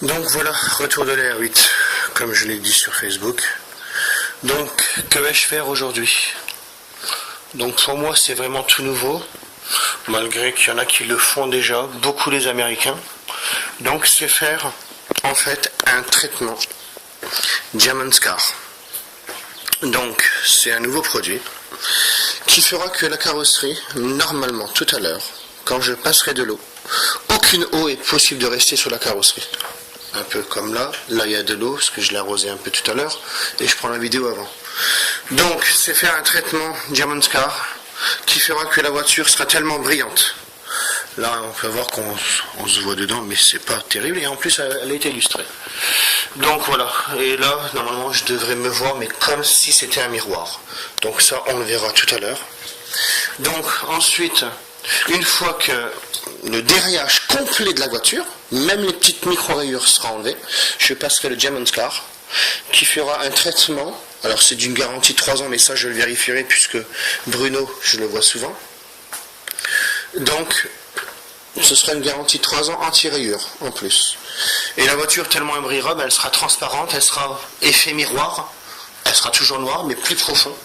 Donc voilà, retour de la R8, comme je l'ai dit sur Facebook. Donc, que vais-je faire aujourd'hui? Donc pour moi c'est vraiment tout nouveau, malgré qu'il y en a qui le font déjà, beaucoup les Américains. Donc c'est faire en fait un traitement Diamond Scar. Donc c'est un nouveau produit qui fera que la carrosserie, normalement tout à l'heure, quand je passerai de l'eau, aucune eau est possible de rester sur la carrosserie. Un peu comme là il y a de l'eau, parce que je l'ai arrosé un peu tout à l'heure, et je prends la vidéo avant. Donc c'est faire un traitement Diamond Scar qui fera que la voiture sera tellement brillante. Là on peut voir qu'on se voit dedans, mais c'est pas terrible, et en plus elle est illustrée. Donc voilà, et là normalement je devrais me voir, mais comme si c'était un miroir. Donc ça on le verra tout à l'heure. Donc ensuite, une fois que le dérayage complet de la voiture, même les petites micro-rayures sera enlevé, je passerai le Diamond Scar qui fera un traitement. Alors c'est d'une garantie de 3 ans, mais ça je le vérifierai puisque Bruno, je le vois souvent. Donc ce sera une garantie de 3 ans anti-rayures en plus. Et la voiture, tellement elle brillera, elle sera transparente, elle sera effet miroir, elle sera toujours noire mais plus profond.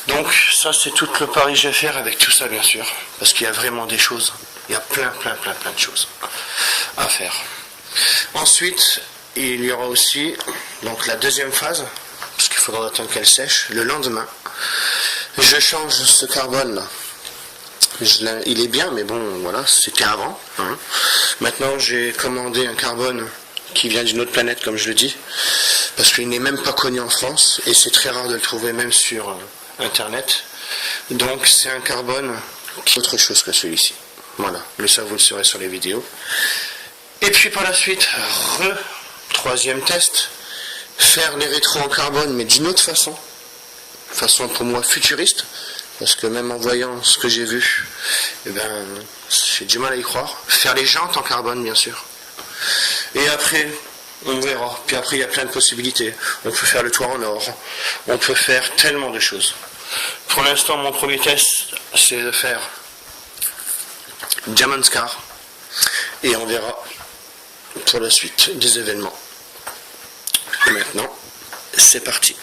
Donc ça c'est tout le pari que je vais faire avec tout ça bien sûr, parce qu'il y a vraiment des choses, il y a plein de choses à faire. Ensuite il y aura aussi donc la deuxième phase, parce qu'il faudra attendre qu'elle sèche. Le lendemain je change ce carbone là. Il est bien, mais bon voilà, c'était avant, hein. Maintenant j'ai commandé un carbone qui vient d'une autre planète, comme je le dis, parce qu'il n'est même pas connu en France et c'est très rare de le trouver même sur internet. Donc c'est un carbone qui est autre chose que celui-ci. Voilà, mais ça vous le saurez sur les vidéos. Et puis par la suite, troisième test, faire les rétros en carbone mais d'une autre façon pour moi futuriste, parce que même en voyant ce que j'ai vu, j'ai du mal à y croire. Faire les jantes en carbone bien sûr. Et après on verra. Puis après il y a plein de possibilités. On peut faire le toit en or, on peut faire tellement de choses. Pour l'instant mon premier test c'est de faire Diamond Scar, et on verra pour la suite des événements. Et maintenant c'est parti.